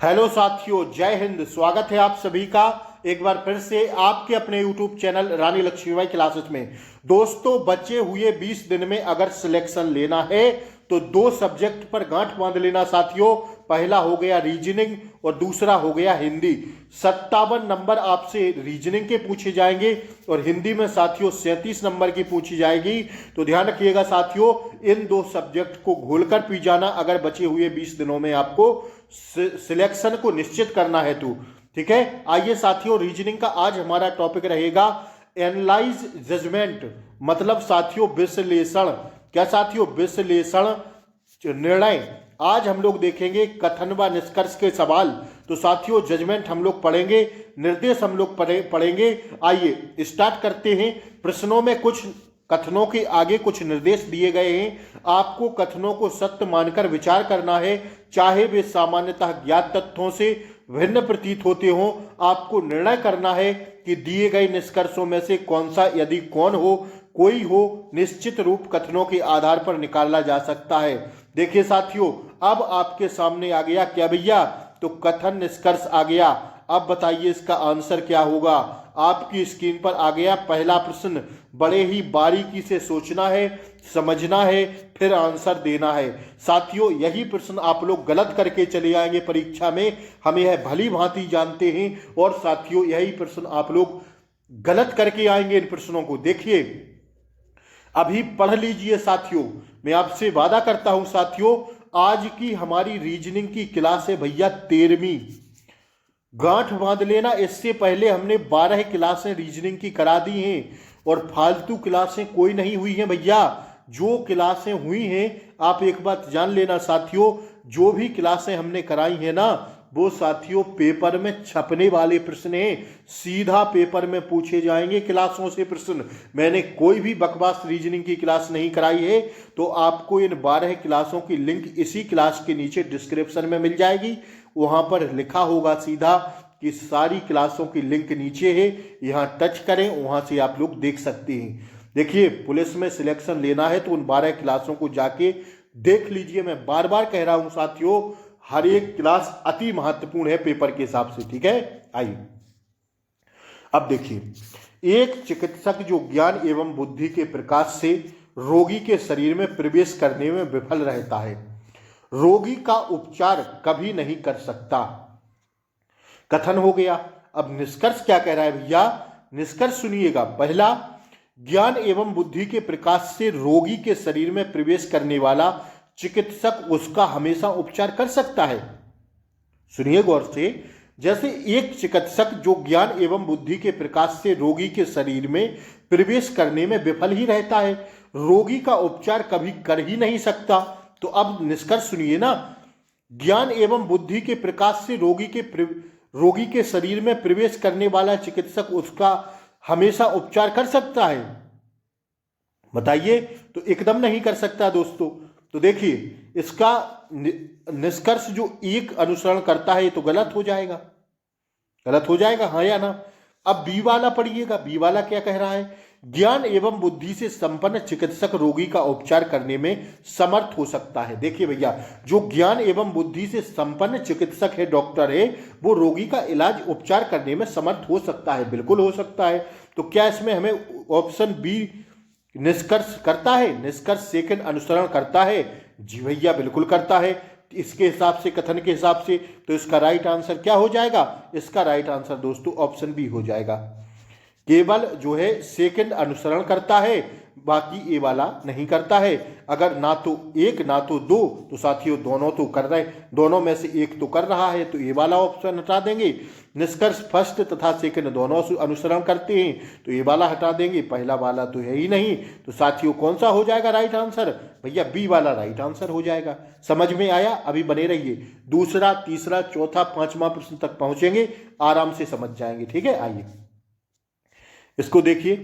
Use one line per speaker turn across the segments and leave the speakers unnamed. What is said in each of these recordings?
Hello साथियों, जय हिंद। स्वागत है आप सभी का एक बार फिर से आपके अपने YouTube चैनल रानी लक्ष्मीबाई क्लासेस में। दोस्तों, बचे हुए 20 दिन में अगर सिलेक्शन लेना है तो दो सब्जेक्ट पर गांठ बांध लेना साथियों। पहला हो गया रीजनिंग और दूसरा हो गया हिंदी। 57 नंबर आपसे रीजनिंग के पूछे जाएंगे और हिंदी में साथियों 37 नंबर की पूछी जाएगी। तो ध्यान रखिएगा साथियों, इन दो सब्जेक्ट को घोलकर पी जाना अगर बचे हुए 20 दिनों में आपको सिलेक्शन को निश्चित करना है तो ठीक है। आइए साथियों, रीजनिंग का आज हमारा टॉपिक रहेगा एनालाइज जजमेंट, मतलब साथियों विश्लेषण। क्या साथियों? विश्लेषण, निर्णय। आज हम लोग देखेंगे कथन व निष्कर्ष के सवाल। तो साथियों जजमेंट हम लोग पढ़ेंगे, निर्देश हम लोग पढ़ेंगे। आइए स्टार्ट करते हैं। प्रश्नों में कुछ कथनों के आगे कुछ निर्देश दिए गए हैं। आपको कथनों को सत्य मानकर विचार करना है, चाहे वे सामान्यतः ज्ञात तथ्यों से भिन्न प्रतीत होते हों। आपको निर्णय करना है कि दिए गए निष्कर्षों में से कौन सा, यदि कौन हो, कोई हो, निश्चित रूप कथनों के आधार पर निकाला जा सकता है। देखिए साथियों, अब आपके सामने आ गया क्या भैया? तो कथन निष्कर्ष आ गया। अब बताइए इसका आंसर क्या होगा। आपकी स्क्रीन पर आ गया पहला प्रश्न। बड़े ही बारीकी से सोचना है, समझना है, फिर आंसर देना है। साथियों यही प्रश्न आप लोग गलत करके चले आएंगे परीक्षा में, हम यह भली भांति जानते हैं। और साथियों यही प्रश्न आप लोग गलत करके आएंगे इन प्रश्नों को। देखिए अभी पढ़ लीजिए साथियों, मैं आपसे वादा करता हूं साथियों, आज की हमारी रीजनिंग की क्लास है भैया 13वीं। गांठ बांध लेना, इससे पहले हमने 12 क्लासें रीजनिंग की करा दी हैं और फालतू क्लासें कोई नहीं हुई हैं भैया। जो क्लासें हुई हैं आप एक बात जान लेना साथियों, जो भी क्लासें हमने कराई हैं ना, वो साथियों पेपर में छपने वाले प्रश्न हैं। सीधा पेपर में पूछे जाएंगे क्लासों से प्रश्न। मैंने कोई भी बकवास रीजनिंग की क्लास नहीं कराई है। तो आपको इन 12 क्लासों की लिंक इसी क्लास के नीचे डिस्क्रिप्शन में मिल जाएगी। वहां पर लिखा होगा सीधा कि सारी क्लासों की लिंक नीचे है, यहां टच करें, वहां से आप लोग देख सकते हैं। देखिए पुलिस में सिलेक्शन लेना है तो उन 12 क्लासों को जाके देख लीजिए। मैं बार बार कह रहा हूं साथियों, हर एक क्लास अति महत्वपूर्ण है पेपर के हिसाब से, ठीक है। आइए अब देखिए, एक चिकित्सक जो ज्ञान एवं बुद्धि के प्रकाश से रोगी के शरीर में प्रवेश करने में विफल रहता है, रोगी का उपचार कभी नहीं कर सकता। कथन हो गया। अब निष्कर्ष क्या कह रहा है भैया? निष्कर्ष सुनिएगा। पहला, ज्ञान एवं बुद्धि के प्रकाश से रोगी के शरीर में प्रवेश करने वाला चिकित्सक उसका हमेशा उपचार कर सकता है। सुनिए गौर से। जैसे एक चिकित्सक जो ज्ञान एवं बुद्धि के प्रकाश से रोगी के शरीर में प्रवेश करने में विफल ही रहता है, रोगी का उपचार कभी कर ही नहीं सकता। तो अब निष्कर्ष सुनिए ना, ज्ञान एवं बुद्धि के प्रकाश से रोगी के शरीर में प्रवेश करने वाला चिकित्सक उसका हमेशा उपचार कर सकता है? बताइए। तो एकदम नहीं कर सकता दोस्तों। तो देखिए इसका निष्कर्ष जो एक अनुसरण करता है तो गलत हो जाएगा, गलत हो जाएगा, हाँ या ना। अब बी वाला पढ़िएगा। बी वाला क्या कह रहा है? ज्ञान एवं बुद्धि से संपन्न चिकित्सक रोगी का उपचार करने में समर्थ हो सकता है। देखिए भैया, जो ज्ञान एवं बुद्धि से संपन्न चिकित्सक है, डॉक्टर है, वो रोगी का इलाज उपचार करने में समर्थ हो सकता है, बिल्कुल हो सकता है। तो क्या इसमें हमें ऑप्शन बी निष्कर्ष करता है? निष्कर्ष सेकंड अनुसरण करता है? जी भैया बिल्कुल करता है। इसके हिसाब से, कथन के हिसाब से, तो इसका राइट आंसर क्या हो जाएगा? इसका राइट आंसर दोस्तों ऑप्शन बी हो जाएगा। केवल जो है सेकंड अनुसरण करता है, बाकी ए वाला नहीं करता है। अगर ना तो एक ना तो दो, तो साथियों दोनों तो कर रहे, दोनों में से एक तो कर रहा है, तो ए वाला ऑप्शन हटा देंगे। निष्कर्ष फर्स्ट तथा सेकंड दोनों अनुसरण करते हैं तो ए वाला हटा देंगे, पहला वाला तो है ही नहीं। तो साथियों कौन सा हो जाएगा राइट आंसर? भैया बी वाला राइट आंसर हो जाएगा। समझ में आया? अभी बने रहिए, दूसरा, तीसरा, चौथा, पांचवा प्रश्न तक पहुंचेंगे, आराम से समझ जाएंगे, ठीक है। आइए इसको देखिए।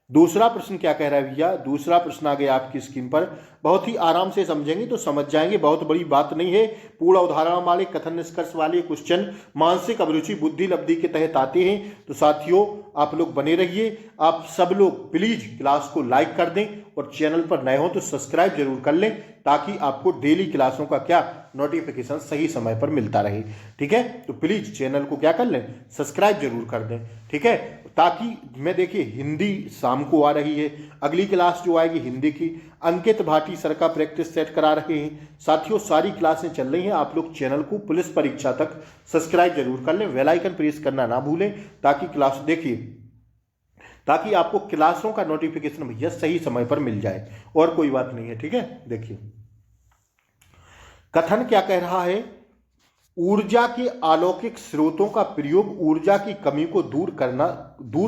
दूसरा प्रश्न क्या कह रहा है भैया, दूसरा प्रश्न आ गया आपकी स्क्रीन पर। बहुत ही आराम से समझेंगे तो समझ जाएंगे, बहुत बड़ी बात नहीं है। पूरा उदाहरण वाले कथन निष्कर्ष वाले क्वेश्चन मानसिक अभिरुचि बुद्धि लब्धि के तहत आते हैं। तो साथियों आप लोग बने रहिए। आप सब लोग प्लीज क्लास को लाइक कर दें और चैनल पर नए हो तो सब्सक्राइब जरूर कर लें, ताकि आपको डेली क्लासों का क्या नोटिफिकेशन सही समय पर मिलता रहे। ठीक है, तो प्लीज चैनल को क्या कर लें, सब्सक्राइब जरूर कर दें। ठीक है, ताकि मैं देखिए हिंदी शाम को आ रही है, अगली क्लास जो आएगी हिंदी की अंकित भाटी सर का प्रैक्टिस सेट करा रहे हैं। साथियों सारी क्लासें चल रही हैं, आप लोग चैनल को पुलिस परीक्षा तक सब्सक्राइब जरूर कर लें, बेल आइकन प्रेस करना ना भूलें, ताकि क्लास देखिए, ताकि आपको क्लासों का नोटिफिकेशन भैया सही समय पर मिल जाए, और कोई बात नहीं है। ठीक है, देखिए कथन क्या कह रहा है, ऊर्जा के अलौकिक स्रोतों का प्रयोग ऊर्जा की कमी को दूर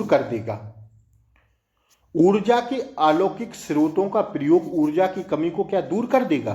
कर देगा। ऊर्जा के अलौकिक स्रोतों का प्रयोग ऊर्जा की कमी को क्या दूर कर देगा,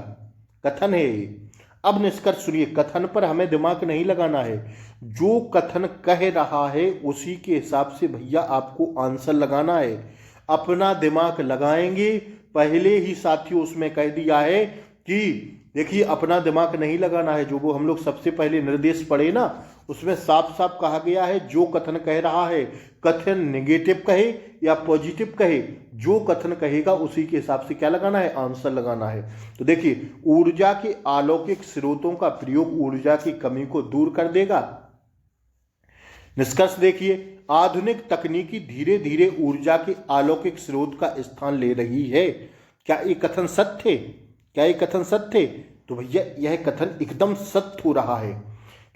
कथन है। अब निष्कर्ष सुनिए, कथन पर हमें दिमाग नहीं लगाना है, जो कथन कह रहा है उसी के हिसाब से भैया आपको आंसर लगाना है। अपना दिमाग लगाएंगे, पहले ही साथियों उसमें कह दिया है कि देखिए अपना दिमाग नहीं लगाना है। जो वो हम लोग सबसे पहले निर्देश पढ़े ना, उसमें साफ साफ कहा गया है जो कथन कह रहा है, कथन नेगेटिव कहे या पॉजिटिव कहे, जो कथन कहेगा उसी के हिसाब से क्या लगाना है, आंसर लगाना है। तो देखिए ऊर्जा के अलौकिक स्रोतों का प्रयोग ऊर्जा की कमी को दूर कर देगा। निष्कर्ष देखिए, आधुनिक तकनीकी धीरे धीरे ऊर्जा के अलौकिक स्रोत का स्थान ले रही है। क्या ये कथन सत्य है, क्या ये कथन सत्य है? तो भैया यह कथन एकदम सत्य हो रहा है,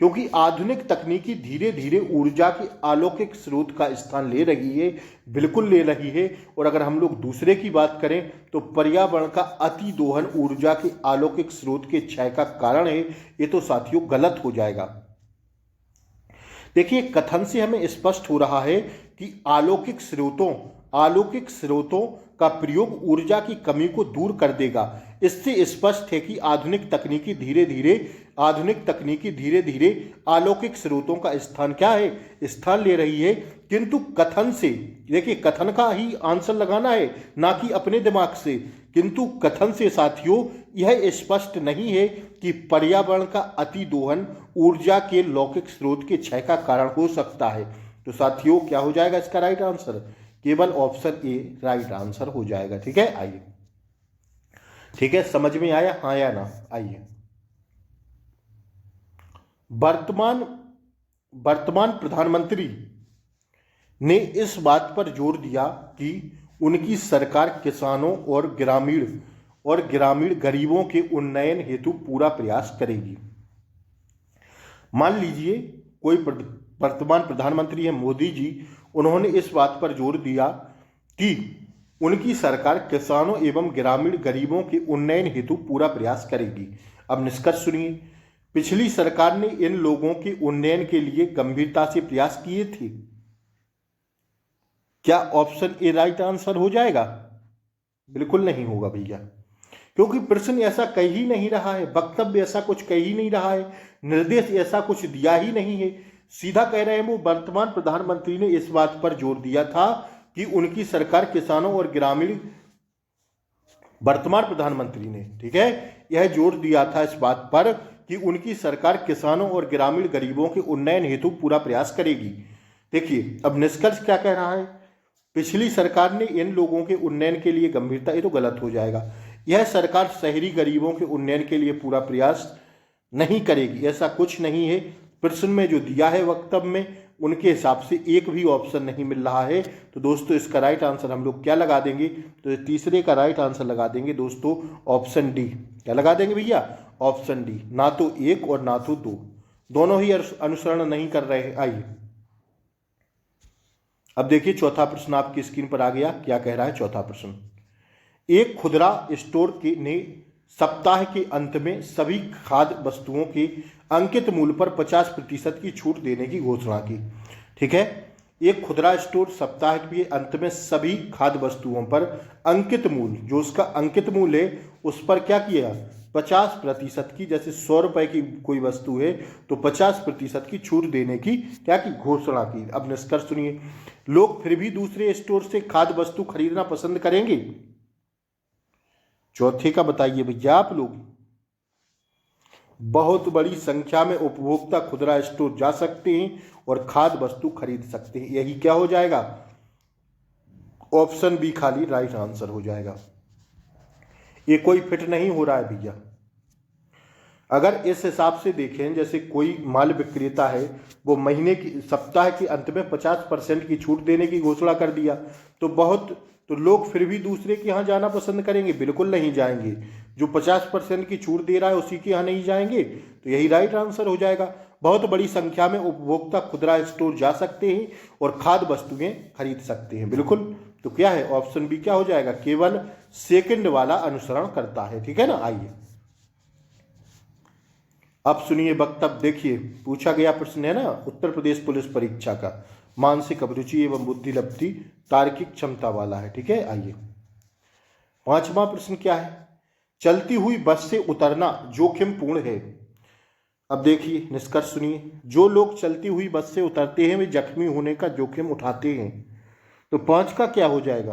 क्योंकि आधुनिक तकनीकी धीरे धीरे ऊर्जा के अलौकिक स्रोत का स्थान ले रही है, बिल्कुल ले रही है। और अगर हम लोग दूसरे की बात करें तो पर्यावरण का अति दोहन ऊर्जा के अलौकिक स्रोत के क्षय का कारण है। ये तो साथियों गलत हो जाएगा। देखिए कथन से हमें स्पष्ट हो रहा है कि अलौकिक स्रोतों का प्रयोग ऊर्जा की कमी को दूर कर देगा। इससे स्पष्ट है कि आधुनिक तकनीकी धीरे धीरे अलौकिक स्रोतों का स्थान ले रही है। किंतु कथन से, देखिए कथन का ही आंसर लगाना है, ना कि अपने दिमाग से। किंतु कथन से साथियों यह स्पष्ट नहीं है कि पर्यावरण का अति दोहन ऊर्जा के लौकिक स्रोत के क्षय का कारण हो सकता है। तो साथियों क्या हो जाएगा इसका राइट आंसर, केवल ऑप्शन ए राइट आंसर हो जाएगा। ठीक है, आइए, ठीक है, समझ में आया, हाँ या ना? आइए, वर्तमान प्रधानमंत्री ने इस बात पर जोर दिया कि उनकी सरकार किसानों और ग्रामीण गरीबों के उन्नयन हेतु पूरा प्रयास करेगी। मान लीजिए कोई वर्तमान प्रधानमंत्री है मोदी जी, उन्होंने इस बात पर जोर दिया कि उनकी सरकार किसानों एवं ग्रामीण गरीबों के उन्नयन हेतु पूरा प्रयास करेगी। अब निष्कर्ष सुनिए, पिछली सरकार ने इन लोगों के उन्नयन के लिए गंभीरता से प्रयास किए थे। क्या ऑप्शन ए राइट आंसर हो जाएगा? बिल्कुल नहीं होगा भैया, क्योंकि प्रश्न ऐसा कह ही नहीं रहा है, वक्तव्य ऐसा कुछ कह ही नहीं रहा है, निर्देश ऐसा कुछ दिया ही नहीं है। सीधा कह रहे हैं वो वर्तमान प्रधानमंत्री ने इस बात पर जोर दिया था कि उनकी सरकार किसानों और ग्रामीण, वर्तमान प्रधानमंत्री ने, ठीक है, यह जोर दिया था इस बात पर कि उनकी सरकार किसानों और ग्रामीण गरीबों के उन्नयन हेतु पूरा प्रयास करेगी। देखिए अब निष्कर्ष क्या कह रहा है, पिछली सरकार ने इन लोगों के उन्नयन के लिए गंभीरता, ये तो गलत हो जाएगा। यह सरकार शहरी गरीबों के उन्नयन के लिए पूरा प्रयास नहीं करेगी, ऐसा कुछ नहीं है। प्रश्न में जो दिया है वक्तव्य में, उनके हिसाब से एक भी ऑप्शन नहीं मिल रहा है। तो दोस्तों इसका राइट आंसर हम लोग क्या लगा देंगे, तो तीसरे का राइट आंसर लगा देंगे दोस्तों ऑप्शन डी। क्या लगा देंगे भैया? Option D. ना तो एक और ना तो दो, दोनों ही अनुसरण नहीं कर रहे हैं। आइए अब देखिए चौथा प्रश्न आपकी स्क्रीन पर आ गया। क्या कह रहा है चौथा प्रश्न, एक खुदरा स्टोर ने सप्ताह के अंत में सभी खाद्य वस्तुओं के अंकित मूल्य पर 50% की छूट देने की घोषणा की। ठीक है, एक खुदरा स्टोर सप्ताह के अंत में सभी खाद्य वस्तुओं पर अंकित मूल्य, जो उसका अंकित मूल्य है उस पर क्या किया, 50% की, जैसे 100 रुपए की कोई वस्तु है तो 50% की छूट देने की क्या की घोषणा की। अब निष्कर्ष सुनिए, लोग फिर भी दूसरे स्टोर से खाद्य वस्तु खरीदना पसंद करेंगे। चौथे का बताइए भैया आप लोग। बहुत बड़ी संख्या में उपभोक्ता खुदरा स्टोर जा सकते हैं और खाद्य वस्तु खरीद सकते हैं। यही क्या हो जाएगा, ऑप्शन बी खाली राइट आंसर हो जाएगा। ये कोई फिट नहीं हो रहा है भैया। अगर इस हिसाब से देखें, जैसे कोई माल विक्रेता है वो महीने की सप्ताह के अंत में 50% की छूट देने की घोषणा कर दिया, तो लोग फिर भी दूसरे के यहाँ जाना पसंद करेंगे? बिल्कुल नहीं जाएंगे। जो 50% की छूट दे रहा है उसी के यहाँ नहीं जाएंगे, तो यही राइट आंसर हो जाएगा। बहुत बड़ी संख्या में उपभोक्ता खुदरा स्टोर जा सकते हैं और खाद्य वस्तुएं खरीद सकते हैं। बिल्कुल, तो क्या है, ऑप्शन बी क्या हो जाएगा, केवल सेकंड वाला अनुसरण करता है। ठीक है ना। आइए अब सुनिए वक्तव्य। देखिए पूछा गया प्रश्न है ना उत्तर प्रदेश पुलिस परीक्षा का, मानसिक अभिरुचि एवं बुद्धिलब्धि तार्किक क्षमता वाला है। ठीक है। आइए 5वां प्रश्न क्या है, चलती हुई बस से उतरना जोखिम पूर्ण है। अब देखिए निष्कर्ष सुनिए, जो लोग चलती हुई बस से उतरते हैं वे जख्मी होने का जोखिम उठाते हैं। तो 5 का क्या हो जाएगा,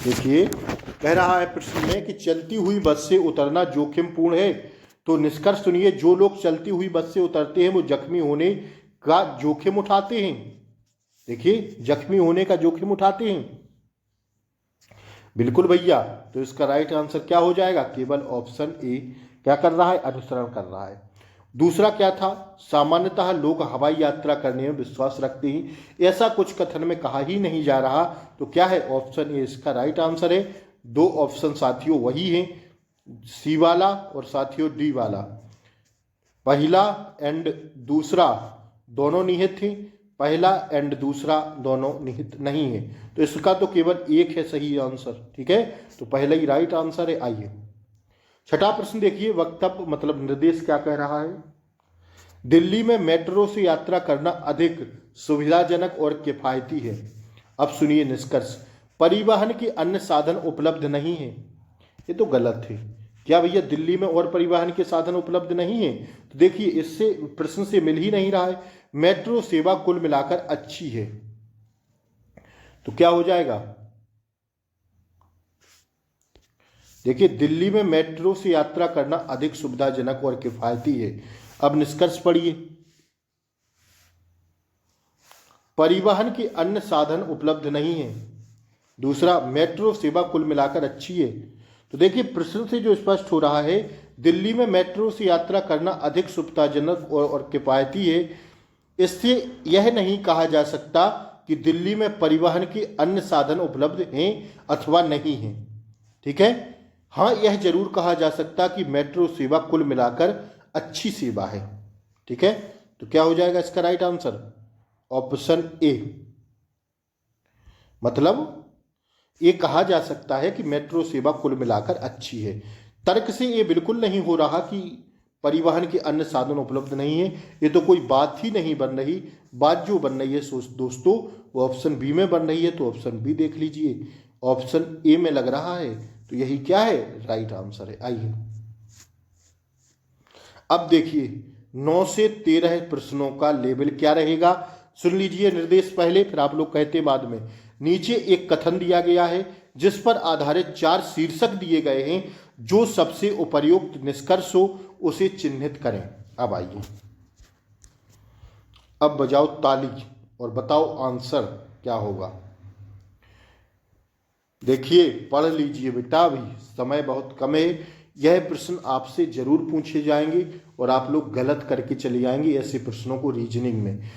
देखिए कह रहा है प्रश्न में कि चलती हुई बस से उतरना जोखिम पूर्ण है। तो निष्कर्ष सुनिए, जो लोग चलती हुई बस से उतरते हैं वो जख्मी होने का जोखिम उठाते हैं। देखिए जख्मी होने का जोखिम उठाते हैं। बिल्कुल भैया, तो इसका राइट आंसर क्या हो जाएगा, केवल ऑप्शन ए क्या कर रहा है, अनुसरण कर रहा है। दूसरा क्या था, सामान्यतः लोग हवाई यात्रा करने में विश्वास रखते हैं, ऐसा कुछ कथन में कहा ही नहीं जा रहा। तो क्या है, ऑप्शन ए इसका राइट आंसर है। 2 ऑप्शन साथियों वही हैं, सी वाला और साथियों डी वाला। पहला एंड दूसरा दोनों निहित थे, पहला एंड दूसरा दोनों निहित नहीं है, तो इसका तो केवल एक है सही आंसर। ठीक है, तो पहला ही राइट आंसर है। आइए 6वां प्रश्न देखिए, वक्तव्य मतलब निर्देश क्या कह रहा है, दिल्ली में मेट्रो से यात्रा करना अधिक सुविधाजनक और किफायती है। अब सुनिए निष्कर्ष, परिवहन के अन्य साधन उपलब्ध नहीं है। ये तो गलत है। क्या भैया दिल्ली में और परिवहन के साधन उपलब्ध नहीं है? तो देखिए इससे प्रश्न से मिल ही नहीं रहा है। मेट्रो सेवा कुल मिलाकर अच्छी है, तो क्या हो जाएगा, देखिए दिल्ली में मेट्रो से यात्रा करना अधिक सुविधाजनक और किफायती है। अब निष्कर्ष पढ़िए, परिवहन के अन्य साधन उपलब्ध नहीं है, दूसरा मेट्रो सेवा कुल मिलाकर अच्छी है। तो देखिए प्रश्न से जो स्पष्ट हो रहा है, दिल्ली में मेट्रो से यात्रा करना अधिक सुविधाजनक और किफायती है, इससे यह नहीं कहा जा सकता कि दिल्ली में परिवहन के अन्य साधन उपलब्ध हैं अथवा नहीं हैं। ठीक है, हाँ यह जरूर कहा जा सकता कि मेट्रो सेवा कुल मिलाकर अच्छी सेवा है। ठीक है, तो क्या हो जाएगा इसका राइट आंसर, ऑप्शन ए। मतलब ये कहा जा सकता है कि मेट्रो सेवा कुल मिलाकर अच्छी है। तर्क से ये बिल्कुल नहीं हो रहा कि परिवहन के अन्य साधन उपलब्ध नहीं है, ये तो कोई बात ही नहीं बन रही। बात जो बन रही है दोस्तों वो ऑप्शन बी में बन रही है, तो ऑप्शन बी देख लीजिए, ऑप्शन ए में लग रहा है, तो यही क्या है, राइट आंसर है। आइए अब देखिए 9 से 13 प्रश्नों का लेवल क्या रहेगा, सुन लीजिए निर्देश पहले, फिर आप लोग कहते बाद में। नीचे एक कथन दिया गया है जिस पर आधारित 4 शीर्षक दिए गए हैं, जो सबसे उपयुक्त निष्कर्ष हो उसे चिन्हित करें। अब आइए, अब बजाओ ताली और बताओ आंसर क्या होगा। देखिए पढ़ लीजिए बेटा, अभी समय बहुत कम है। यह प्रश्न आपसे जरूर पूछे जाएंगे और आप लोग गलत करके चले जाएंगे ऐसे प्रश्नों को रीजनिंग में।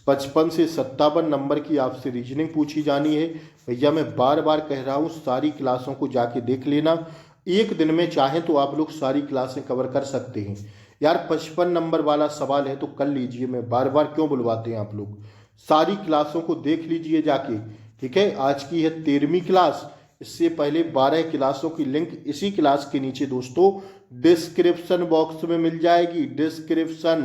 55 से 57 नंबर की आपसे रीजनिंग पूछी जानी है। भैया मैं बार बार कह रहा हूँ, सारी क्लासों को जाके देख लेना। एक दिन में चाहें तो आप लोग सारी क्लासें कवर कर सकते हैं। यार 55 नंबर वाला सवाल है तो कर लीजिए, मैं बार बार क्यों बुलवाते हैं आप लोग। सारी क्लासों को देख लीजिए जाके। ठीक है, आज की है 13वीं क्लास, इससे पहले 12 क्लासों की लिंक इसी क्लास के नीचे दोस्तों डिस्क्रिप्शन बॉक्स में मिल जाएगी। डिस्क्रिप्शन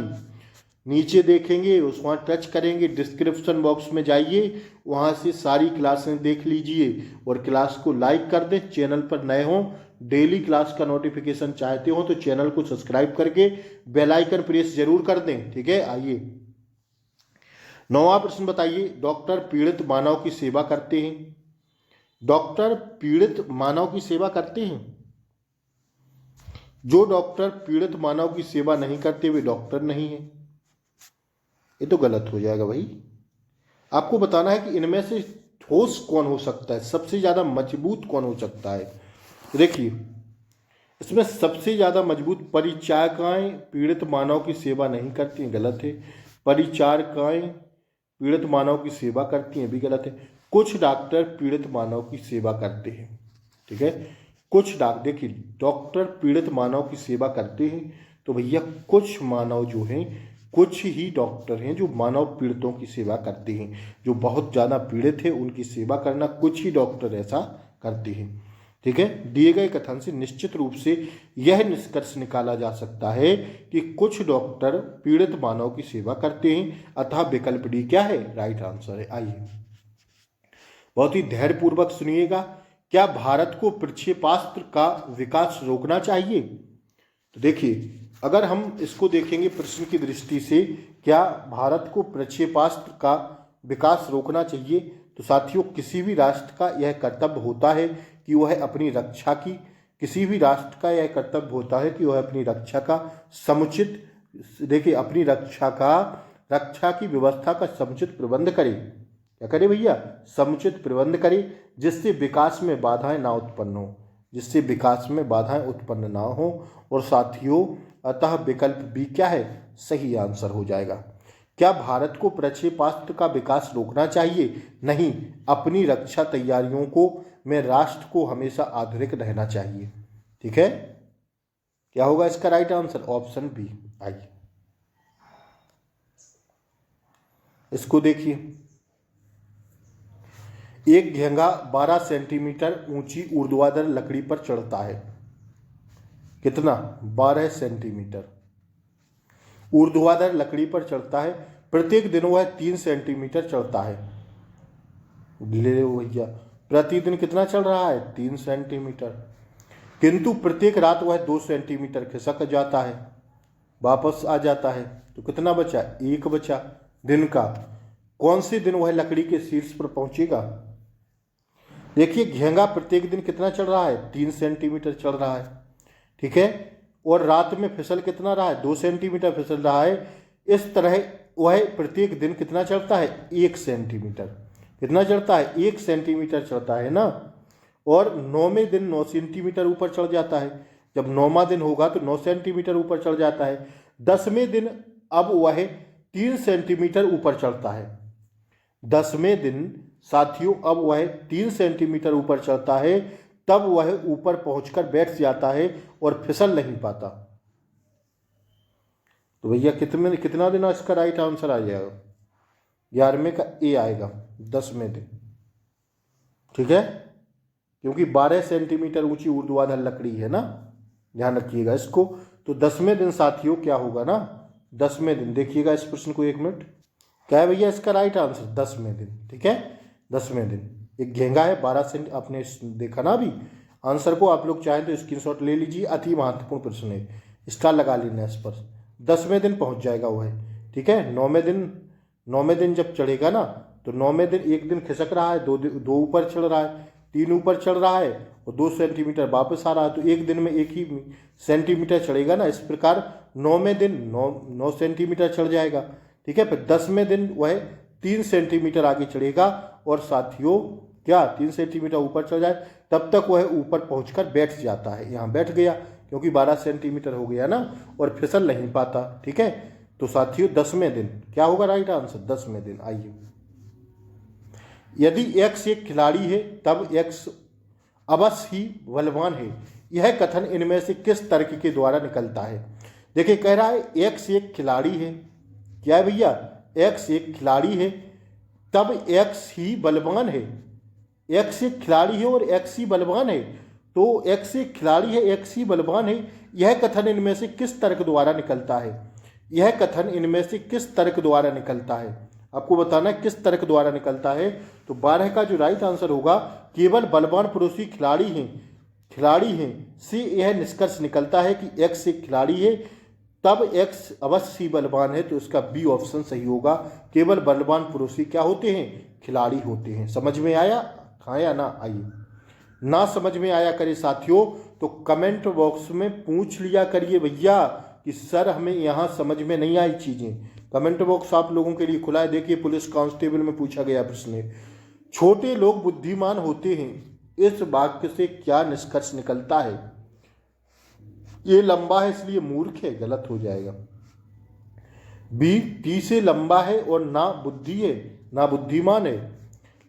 नीचे देखेंगे, उस वहाँ टच करेंगे, डिस्क्रिप्शन बॉक्स में जाइए, वहाँ से सारी क्लासें देख लीजिए और क्लास को लाइक कर दें। चैनल पर नए हों डेली क्लास का नोटिफिकेशन चाहते हो तो चैनल को सब्सक्राइब करके बेल आइकन प्रेस जरूर कर दें। ठीक है, आइए 9वां प्रश्न बताइए। डॉक्टर पीड़ित मानव की सेवा करते हैं। डॉक्टर पीड़ित मानव की सेवा करते हैं। जो डॉक्टर पीड़ित मानव की सेवा नहीं करते वे डॉक्टर नहीं है। ये तो गलत हो जाएगा भाई। आपको बताना है कि इनमें से ठोस कौन हो सकता है, सबसे ज्यादा मजबूत कौन हो सकता है। देखिए इसमें सबसे ज्यादा मजबूत परिचारिकाएं पीड़ित मानव की सेवा नहीं करती हैं, गलत है। परिचारिकाएं पीड़ित मानव की सेवा करती हैं, भी गलत है। कुछ डॉक्टर पीड़ित मानव की सेवा करते हैं। ठीक है, कुछ देखिए डॉक्टर पीड़ित मानव की सेवा करते हैं, तो भैया कुछ मानव जो हैं, कुछ ही डॉक्टर हैं जो मानव पीड़ितों की सेवा करते हैं। जो बहुत ज़्यादा पीड़ित है उनकी सेवा करना कुछ ही डॉक्टर ऐसा करते हैं। ठीक है, दिए गए कथन से निश्चित रूप से यह निष्कर्ष निकाला जा सकता है कि कुछ डॉक्टर पीड़ित मानव की सेवा करते हैं, अतः विकल्प डी क्या है, राइट आंसर है। आइए बहुत ही धैर्यपूर्वक सुनिएगा। क्या भारत को प्रक्षेपास्त्र का विकास रोकना चाहिए? तो देखिए अगर हम इसको देखेंगे प्रश्न की दृष्टि से, क्या भारत को प्रक्षेपास्त्र का विकास रोकना चाहिए, तो साथियों किसी भी राष्ट्र का यह कर्तव्य होता है कि वह अपनी रक्षा की, किसी भी राष्ट्र का यह कर्तव्य होता है कि वह अपनी रक्षा का समुचित, देखिए अपनी रक्षा की व्यवस्था का समुचित प्रबंध करे। क्या करे भैया, समुचित प्रबंध करे, जिससे विकास में बाधाएं ना उत्पन्न हो, जिससे विकास में बाधाएं उत्पन्न ना हो। और साथियों अतः विकल्प बी क्या है, सही आंसर हो जाएगा। क्या भारत को प्रक्षेपास्त्र का विकास रोकना चाहिए? नहीं, अपनी रक्षा तैयारियों को में राष्ट्र को हमेशा आधुनिक रहना चाहिए। ठीक है, क्या होगा इसका राइट आंसर, ऑप्शन बी। आइए इसको देखिए। एक घेंगा 12 सेंटीमीटर ऊंची ऊर्ध्वाधर लकड़ी पर चढ़ता है। कितना, 12 सेंटीमीटर ऊर्ध्वाधर लकड़ी पर चढ़ता है। प्रत्येक दिन वह 3 सेंटीमीटर चढ़ता है। ले भैया प्रतिदिन कितना चढ़ रहा है, 3 सेंटीमीटर। किंतु प्रत्येक रात वह 2 सेंटीमीटर खिसक जाता है, वापस आ जाता है। तो कितना बचा, 1 बचा दिन का। कौन से दिन वह लकड़ी के शीर्ष पर पहुंचेगा? देखिए घेंगा प्रत्येक दिन कितना चढ़ रहा है, 3 सेंटीमीटर चढ़ रहा है। ठीक है, और रात में फिसल कितना रहा है, 2 सेंटीमीटर फिसल रहा है। इस तरह वह प्रत्येक दिन कितना चढ़ता है, 1 सेंटीमीटर। कितना चढ़ता है, 1 सेंटीमीटर चढ़ता है ना। और 9वें दिन 9 सेंटीमीटर ऊपर चढ़ जाता है। जब 9वां दिन होगा तो 9 सेंटीमीटर ऊपर चढ़ जाता है। 10वें दिन अब वह 3 सेंटीमीटर ऊपर चढ़ता है। 10वें दिन साथियों अब वह 3 सेंटीमीटर ऊपर चढ़ता है, तब वह ऊपर पहुंचकर बैठ जाता है और फिसल नहीं पाता। तो भैया कितना दिन इसका राइट आंसर आ जाएगा, 11वें का ए आएगा, 10वें दिन। ठीक है, क्योंकि 12 सेंटीमीटर ऊंची ऊर्ध्वाधर लकड़ी है ना, ध्यान रखिएगा इसको। तो 10वें दिन साथियों क्या होगा ना, 10वें दिन। देखिएगा इस प्रश्न को 1 मिनट। क्या है भैया इसका राइट आंसर, 10वें दिन। ठीक है, 10वें दिन। एक घेंगा है 12 सेंट, आपने देखा ना अभी। आंसर को आप लोग चाहें तो स्क्रीनशॉट ले लीजिए, अति महत्वपूर्ण प्रश्न है, स्टार लगा लेना इस पर। 10वें दिन पहुंच जाएगा वह। ठीक है, 9वें दिन जब चढ़ेगा ना, तो 9वें दिन एक दिन खिसक रहा है, 2 ऊपर चढ़ रहा है, 3 ऊपर चढ़ रहा है और 2 सेंटीमीटर वापस आ रहा है। तो एक दिन में 1 ही सेंटीमीटर चढ़ेगा ना। इस प्रकार 9वें दिन 9 सेंटीमीटर चढ़ जाएगा। ठीक है, फिर 10वें दिन वह 3 सेंटीमीटर आगे चढ़ेगा और साथियों क्या 3 सेंटीमीटर ऊपर चढ़ जाए, तब तक वह ऊपर पहुंचकर बैठ जाता है। यहाँ बैठ गया क्योंकि 12 सेंटीमीटर हो गया ना, और फिसल नहीं पाता। ठीक है, तो साथियों 10वें दिन क्या होगा राइट आंसर, 10वें दिन। आइए, यदि एक्स एक खिलाड़ी है तब एक्स अवश्य ही बलवान है, यह कथन इनमें से किस तर्क के द्वारा निकलता है? देखिए कह रहा है एक्स एक खिलाड़ी है, क्या है भैया, एक्स एक खिलाड़ी है तब एक्स ही बलवान है। एक्स एक खिलाड़ी है और एक्स ही बलवान है, तो एक्स एक खिलाड़ी है, एक्स ही बलवान है, यह कथन इनमें से किस तर्क द्वारा निकलता है? यह कथन इनमें से किस तर्क द्वारा निकलता है? आपको बताना है किस तर्क द्वारा निकलता है। तो 12 का जो राइट आंसर होगा, केवल बलवान पुरुष ही खिलाड़ी हैं, खिलाड़ी हैं से यह निष्कर्ष निकलता है कि एक्स एक खिलाड़ी है, तब एक्स अवश्य बलवान है, तो इसका बी ऑप्शन सही होगा। केवल बलवान पुरुष ही क्या होते हैं, खिलाड़ी होते हैं। समझ में आया, हाँ या ना? आइए, ना समझ में आया करे साथियों तो कमेंट बॉक्स में पूछ लिया करिए भैया कि सर हमें यहाँ समझ में नहीं आई चीजें। कमेंट बॉक्स आप लोगों के लिए खुला है। देखिए, पुलिस कांस्टेबल में पूछा गया प्रश्न है, छोटे लोग बुद्धिमान होते हैं, इस वाक्य से क्या निष्कर्ष निकलता है? ये लंबा है इसलिए मूर्ख है, गलत हो जाएगा। बी, टी से लंबा है और ना बुद्धि है, ना बुद्धिमान है।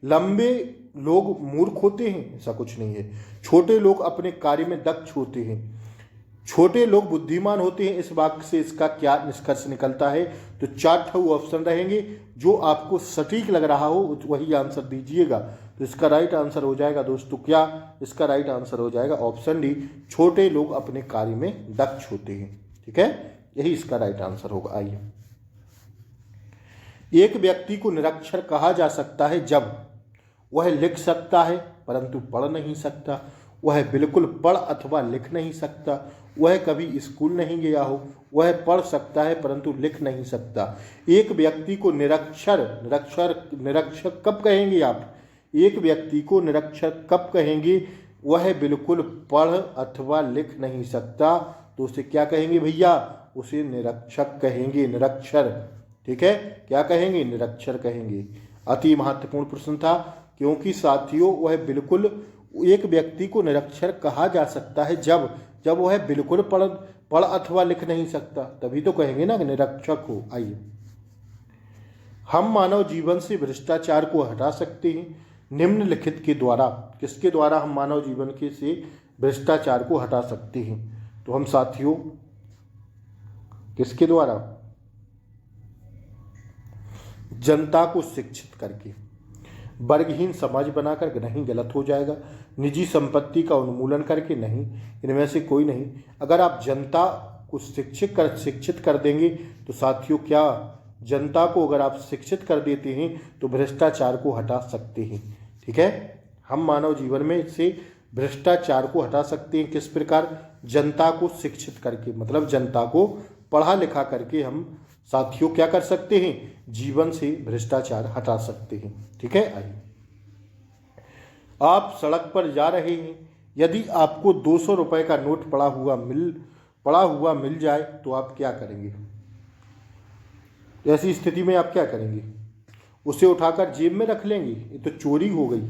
लंबे लोग मूर्ख होते हैं, ऐसा कुछ नहीं है। छोटे लोग अपने कार्य में दक्ष होते हैं, छोटे लोग बुद्धिमान होते हैं, इस वाक्य से इसका क्या निष्कर्ष निकलता है? तो 4 ऑप्शन रहेंगे, जो आपको सटीक लग रहा हो वही आंसर दीजिएगा। तो इसका राइट आंसर हो जाएगा दोस्तों क्या? इसका राइट आंसर हो जाएगा ऑप्शन डी, छोटे लोग अपने कार्य में दक्ष होते हैं। ठीक है, यही इसका राइट आंसर होगा। आइए, एक व्यक्ति को निरक्षर कहा जा सकता है जब वह लिख सकता है परंतु पढ़ नहीं सकता, वह बिल्कुल पढ़ अथवा लिख नहीं सकता, वह कभी स्कूल नहीं गया हो, वह पढ़ सकता है परंतु लिख नहीं सकता। एक व्यक्ति को निरक्षर कब कहेंगे आप? एक व्यक्ति को निरक्षर कब कहेंगे? वह बिल्कुल पढ़ अथवा लिख नहीं सकता, तो उसे क्या कहेंगे भैया? उसे निरक्षर कहेंगे, निरक्षर। ठीक है, क्या कहेंगे? निरक्षर कहेंगे। अति महत्वपूर्ण प्रश्न था, क्योंकि साथियों वह बिल्कुल, एक व्यक्ति को निरक्षर कहा जा सकता है जब वह बिल्कुल पढ़ अथवा लिख नहीं सकता, तभी तो कहेंगे ना कि निरक्षक हो। आइए, हम मानव जीवन से भ्रष्टाचार को हटा सकते हैं निम्नलिखित के द्वारा। किसके द्वारा हम मानव जीवन के से भ्रष्टाचार को हटा सकते हैं? तो हम साथियों किसके द्वारा? जनता को शिक्षित करके, वर्गहीन समाज बनाकर, नहीं गलत हो जाएगा। निजी संपत्ति का उन्मूलन करके, नहीं, इनमें से कोई नहीं। अगर आप जनता को शिक्षित कर देंगे तो साथियों क्या, जनता को अगर आप शिक्षित कर देते हैं तो भ्रष्टाचार को हटा सकते हैं। ठीक है, हम मानव जीवन में से भ्रष्टाचार को हटा सकते हैं। किस प्रकार? जनता को शिक्षित करके, मतलब जनता को पढ़ा लिखा करके हम साथियों क्या कर सकते हैं? जीवन से भ्रष्टाचार हटा सकते हैं। ठीक है, आइए, आप सड़क पर जा रहे हैं, यदि आपको 200 रुपए का नोट पड़ा हुआ मिल जाए तो आप क्या करेंगे? ऐसी स्थिति में आप क्या करेंगे? उसे उठाकर जेब में रख लेंगे, ये तो चोरी हो गई।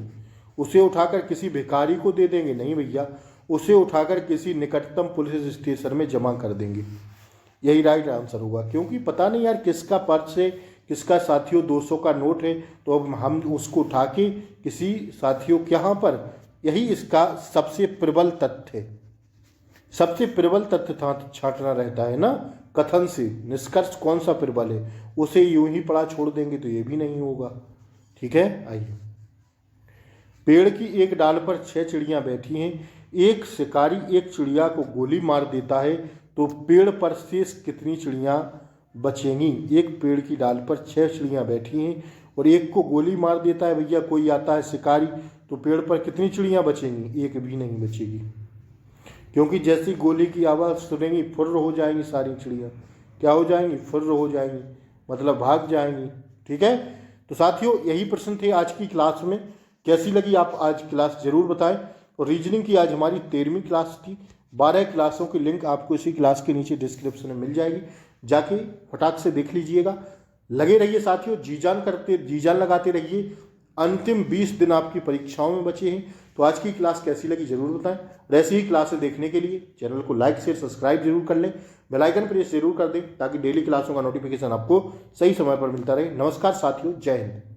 उसे उठाकर किसी भिखारी को दे देंगे? नहीं भैया, उसे उठाकर किसी निकटतम पुलिस स्टेशन में जमा कर देंगे। यही राइट आंसर होगा, क्योंकि पता नहीं यार किसका पर्स है, किसका साथियों 200 का नोट है, तो अब हम उसको उठा के किसी साथियों के यहाँ पर, यही इसका सबसे प्रबल तथ्य है। सबसे प्रबल तथ्य छांटना रहता है ना, कथन से निष्कर्ष कौन सा प्रबल है, उसे यूं ही पड़ा छोड़ देंगे तो ये भी नहीं होगा। ठीक है, आइए, पेड़ की एक डाल पर 6 चिड़ियां बैठी हैं, एक शिकारी एक चिड़िया को गोली मार देता है, तो पेड़ पर शेष कितनी चिड़ियां बचेंगी? एक पेड़ की डाल पर 6 चिड़ियां बैठी हैं और एक को गोली मार देता है भैया, कोई आता है शिकारी, तो पेड़ पर कितनी चिड़ियां बचेंगी? एक भी नहीं बचेगी, क्योंकि जैसी गोली की आवाज़ सुनेंगी फुर्र हो जाएंगी सारी चिड़ियाँ। क्या हो जाएंगी? फुर्र हो जाएंगी, मतलब भाग जाएंगी। ठीक है, तो साथियों यही प्रश्न थे आज की क्लास में। कैसी लगी आप आज क्लास जरूर बताएं। और रीजनिंग की आज हमारी 13वीं क्लास थी। 12 क्लासों की लिंक आपको इसी क्लास के नीचे डिस्क्रिप्शन में मिल जाएगी, जाके फटाक से देख लीजिएगा। लगे रहिए साथियों, जी जान लगाते रहिए। अंतिम 20 दिन आपकी परीक्षाओं में बचे हैं। तो आज की क्लास कैसी लगी जरूर बताएं। और ऐसी ही क्लासें देखने के लिए चैनल को लाइक शेयर सब्सक्राइब जरूर कर लें, बेल आइकन प्रेस जरूर कर दें, ताकि डेली क्लासों का नोटिफिकेशन आपको सही समय पर मिलता रहे। नमस्कार साथियों, जय हिंद।